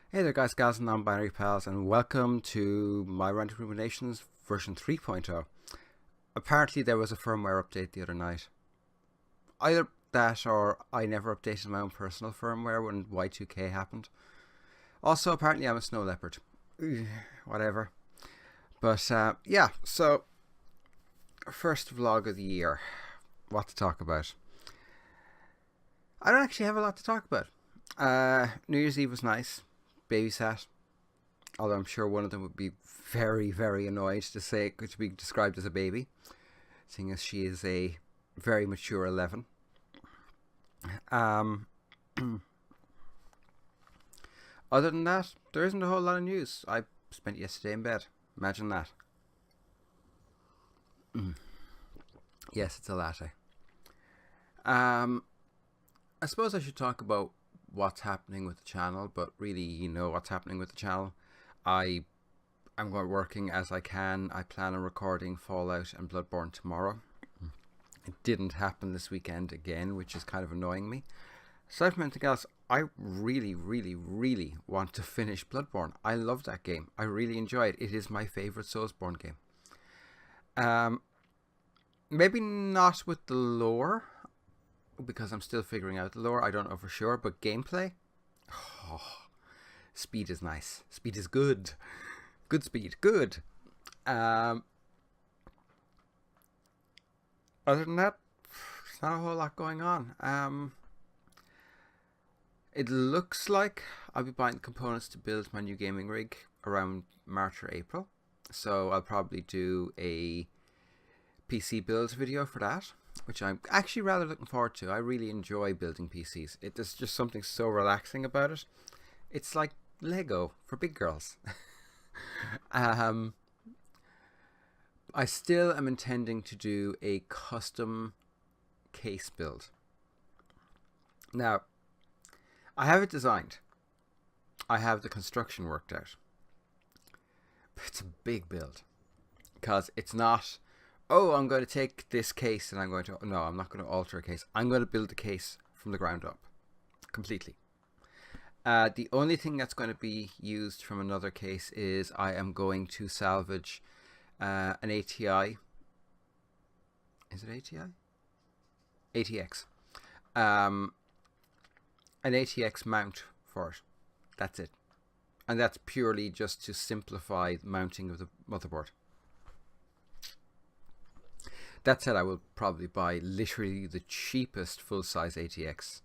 Hey there guys, gals and non-binary pals, and welcome to my Random Ruminations version 3.0. Apparently there was a firmware update the other night. Either that or I never updated my own personal firmware when Y2K happened. Also, apparently I'm a snow leopard. Whatever. But yeah, so first vlog of the year. What to talk about? I don't actually have a lot to talk about. New Year's Eve was nice. Babysat. Although I'm sure one of them would be very, very annoyed to be described as a baby, seeing as she is a very mature 11. Um, Other than that, there isn't a whole lot of news. I spent yesterday in bed. Imagine that. Yes, it's a latte. Um, I suppose I should talk about what's happening with the channel, but really, you know what's happening with the channel. I'm working as I can. I plan on recording Fallout and Bloodborne tomorrow. It didn't happen this weekend again, which is kind of annoying me. Aside from anything else, I really, really, really want to finish Bloodborne. I love that game. I really enjoy it. It is my favorite Soulsborne game. Maybe not with the lore, because I'm still figuring out the lore. I don't know for sure, but gameplay, oh, speed is nice. Speed is good. Good speed, good. Other than that, there's not a whole lot going on. It looks like I'll be buying components to build my new gaming rig around March or April. So I'll probably do a PC build video for that, which I'm actually rather looking forward to. I really enjoy building PCs. There's just something so relaxing about it. It's like Lego for big girls. I still am intending to do a custom case build. Now, I have it designed. I have the construction worked out. But it's a big build. Because it's not, oh, I'm going to take this case and I'm going to, no, I'm not going to alter a case. I'm going to build the case from the ground up. Completely. The only thing that's going to be used from another case is I am going to salvage an ATI. Is it ATI? ATX. An ATX mount for it. That's it. And that's purely just to simplify the mounting of the motherboard. That said, I will probably buy literally the cheapest full-size ATX.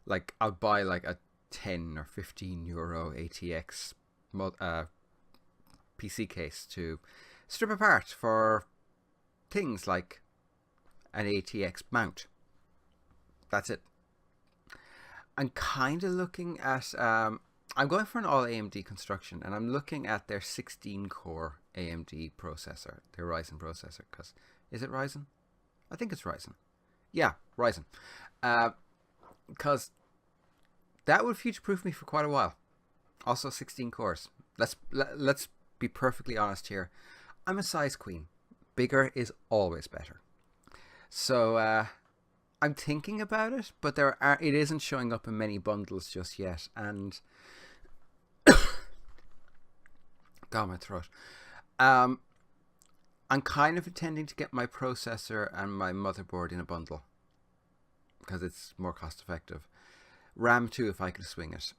Like, I'll buy like a 10 or 15 euro ATX PC case to strip apart for things like an ATX mount. That's it. I'm kind of looking at, I'm going for an all AMD construction, and I'm looking at their 16-core AMD processor, their Ryzen processor, because, is it Ryzen? I think it's Ryzen. Yeah, Ryzen. Because that would future-proof me for quite a while. Also 16 cores. Let's be perfectly honest here. I'm a size queen. Bigger is always better. So I'm thinking about it, but it isn't showing up in many bundles just yet. And God, my throat. I'm kind of intending to get my processor and my motherboard in a bundle because it's more cost effective. RAM too, if I can swing it.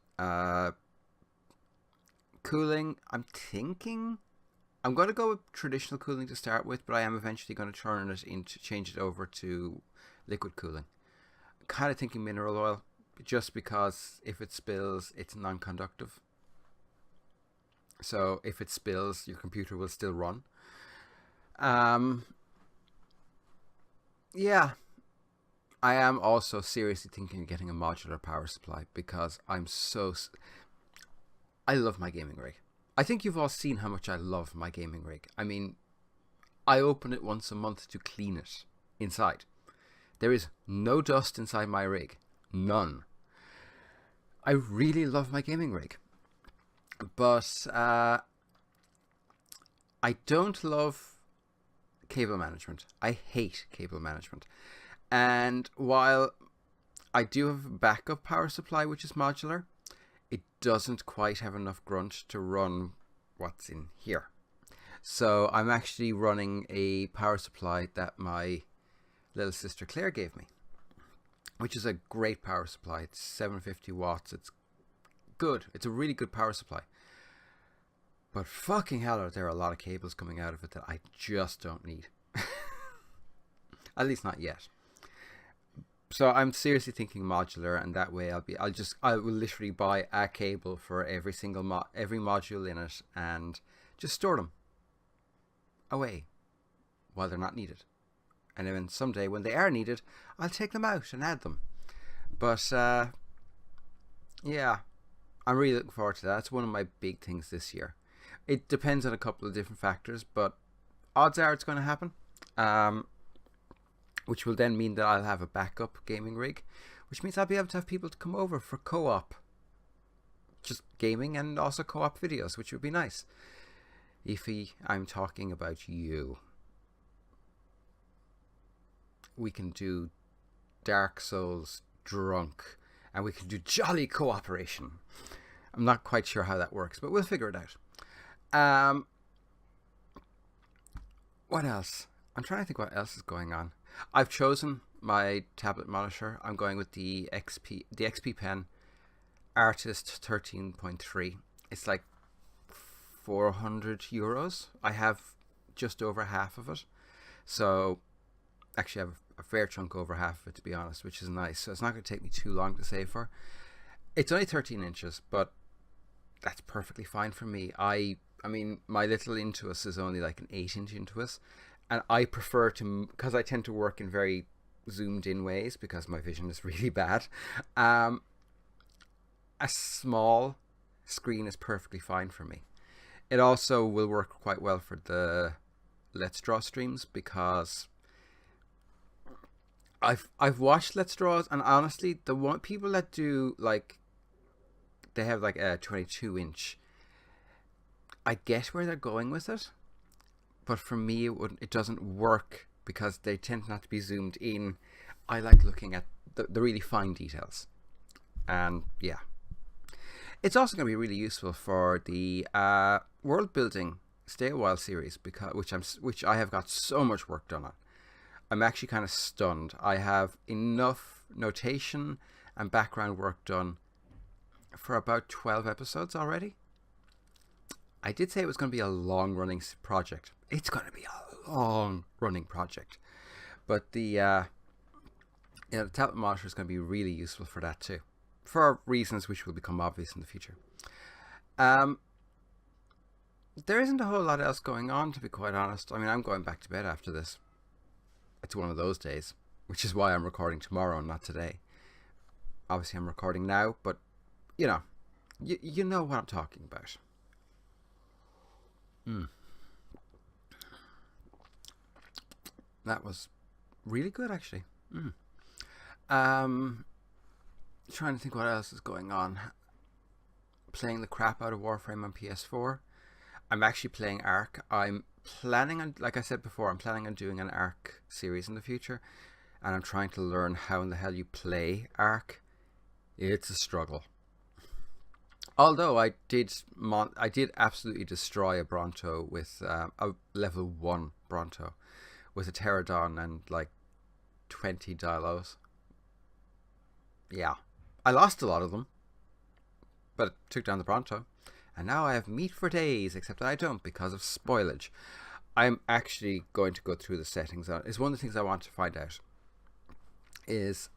Cooling, I'm thinking I'm going to go with traditional cooling to start with, but I am eventually going to change it over to liquid cooling. I'm kind of thinking mineral oil, just because if it spills, it's non-conductive. So if it spills, your computer will still run. Yeah. I am also seriously thinking of getting a modular power supply because I love my gaming rig. I think you've all seen how much I love my gaming rig. I mean, I open it once a month to clean it inside. There is no dust inside my rig. None. I really love my gaming rig. But I don't love cable management. I hate cable management. And while I do have a backup power supply, which is modular, it doesn't quite have enough grunt to run what's in here. So I'm actually running a power supply that my little sister Claire gave me, which is a great power supply. It's 750 watts. It's good. It's a really good power supply. But fucking hell, there are a lot of cables coming out of it that I just don't need. At least not yet. So I'm seriously thinking modular, and that way I will literally buy a cable for every single every module in it, and just store them away while they're not needed. And then someday when they are needed, I'll take them out and add them. But yeah, I'm really looking forward to that. It's one of my big things this year. It depends on a couple of different factors, but odds are it's going to happen. Which will then mean that I'll have a backup gaming rig, which means I'll be able to have people to come over for co-op, just gaming, and also co-op videos, which would be nice. Ify, I'm talking about you. We can do Dark Souls drunk, and we can do jolly cooperation. I'm not quite sure how that works, but we'll figure it out. What else? I'm trying to think what else is going on. I've chosen my tablet monitor. I'm going with the XP Pen Artist 13.3. It's like €400. I have just over half of it. So actually I have a fair chunk over half of it, to be honest, which is nice. So it's not going to take me too long to save for. It's only 13 inches, but that's perfectly fine for me. I mean, my little Intuos is only like an 8-inch Intuos. And I prefer to, because I tend to work in very zoomed in ways because my vision is really bad. A small screen is perfectly fine for me. It also will work quite well for the Let's Draw streams because I've watched Let's Draws, and honestly, the one people that do like, they have like a 22-inch. I get where they're going with it. But for me, it doesn't work because they tend not to be zoomed in. I like looking at the really fine details. And yeah. It's also going to be really useful for the world building Stay a While series, which I have got so much work done on. I'm actually kind of stunned. I have enough notation and background work done for about 12 episodes already. I did say it was going to be a long-running project. It's going to be a long-running project. But the tablet monitor is going to be really useful for that too, for reasons which will become obvious in the future. There isn't a whole lot else going on, to be quite honest. I mean, I'm going back to bed after this. It's one of those days, which is why I'm recording tomorrow and not today. Obviously, I'm recording now, but you know what I'm talking about. That was really good, actually. Trying to think what else is going on. Playing the crap out of Warframe on PS4. I'm actually playing Ark. I'm planning on, like I said before, I'm planning on doing an Ark series in the future, and I'm trying to learn how in the hell you play Ark. It's a struggle. Although I did absolutely destroy a Bronto with a level 1 Bronto with a Pterodon and like 20 Dilos. Yeah, I lost a lot of them, but it took down the Bronto, and now I have meat for days, except that I don't because of spoilage. I'm actually going to go through the settings on it. It's one of the things I want to find out is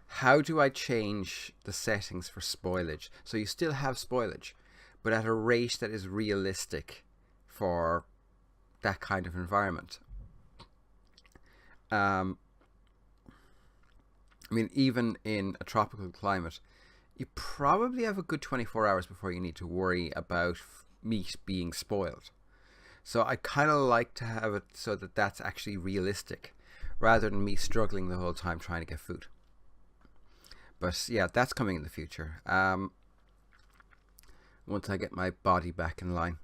how do I change the settings for spoilage? So you still have spoilage, but at a rate that is realistic for that kind of environment. I mean, even in a tropical climate, you probably have a good 24 hours before you need to worry about meat being spoiled. So I kind of like to have it so that that's actually realistic, rather than me struggling the whole time trying to get food. But yeah, that's coming in the future. Once I get my body back in line.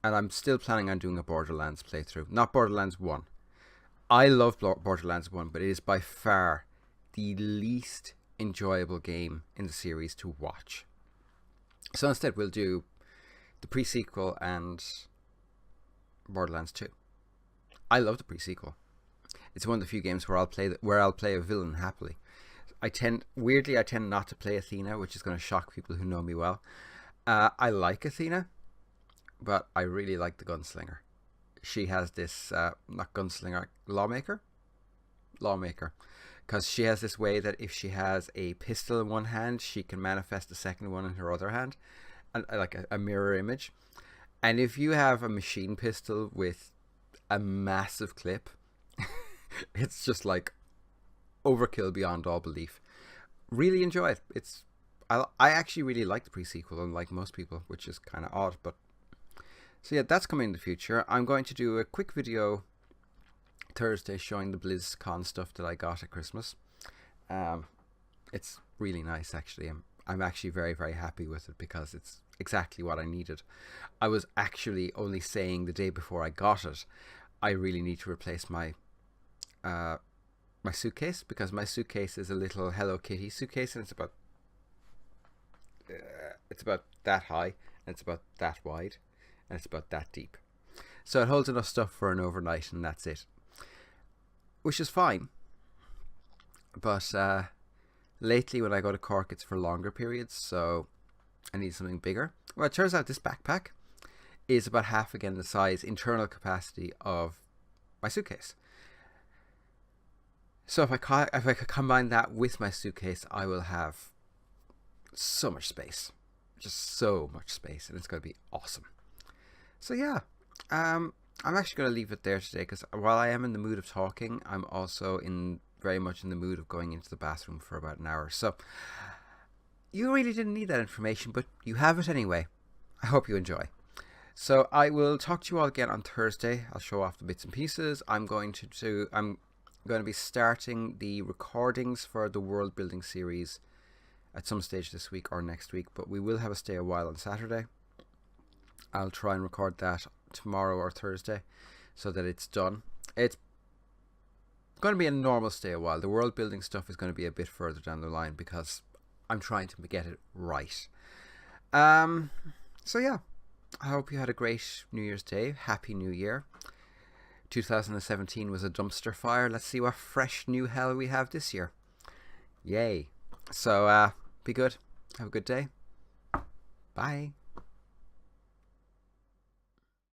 And I'm still planning on doing a Borderlands playthrough. Not Borderlands 1. I love Borderlands 1, but it is by far the least enjoyable game in the series to watch. So instead we'll do the pre-sequel and Borderlands 2. I love the pre-sequel. It's one of the few games where I'll play a villain happily. I tend not to play Athena, which is going to shock people who know me well. I like Athena, but I really like the gunslinger. She has this not gunslinger, lawmaker, because she has this way that if she has a pistol in one hand, she can manifest the second one in her other hand, and like a mirror image. And if you have a machine pistol with a massive clip, it's just like overkill beyond all belief. Really enjoy it. I actually really like the pre-sequel, unlike most people, which is kind of odd. But so yeah, that's coming in the future. I'm going to do a quick video Thursday showing the BlizzCon stuff that I got at Christmas. It's really nice, actually. I'm actually very, very happy with it because it's exactly what I needed. I was actually only saying the day before I got it, I really need to replace my my suitcase, because my suitcase is a little Hello Kitty suitcase, and it's about that high, and it's about that wide, and it's about that deep. So it holds enough stuff for an overnight, and that's it, which is fine. But lately when I go to Cork, it's for longer periods, so I need something bigger. Well, it turns out this backpack is about half again the size internal capacity of my suitcase. So if I could combine that with my suitcase, I will have so much space, just so much space, and it's going to be awesome. So yeah, I'm actually going to leave it there today, because while I am in the mood of talking, I'm also very much in the mood of going into the bathroom for about an hour. So you really didn't need that information, but you have it anyway. I hope you enjoy. So I will talk to you all again on Thursday. I'll show off the bits and pieces. I'm going to be starting the recordings for the world building series at some stage this week or next week, but we will have a stay a while on Saturday. I'll try and record that tomorrow or Thursday so that it's done. It's going to be a normal stay a while. The world building stuff is going to be a bit further down the line because I'm trying to get it right. So yeah, I hope you had a great New Year's Day. Happy New Year. 2017 was a dumpster fire. Let's see what fresh new hell we have this year. Yay. So be good. Have a good day. Bye.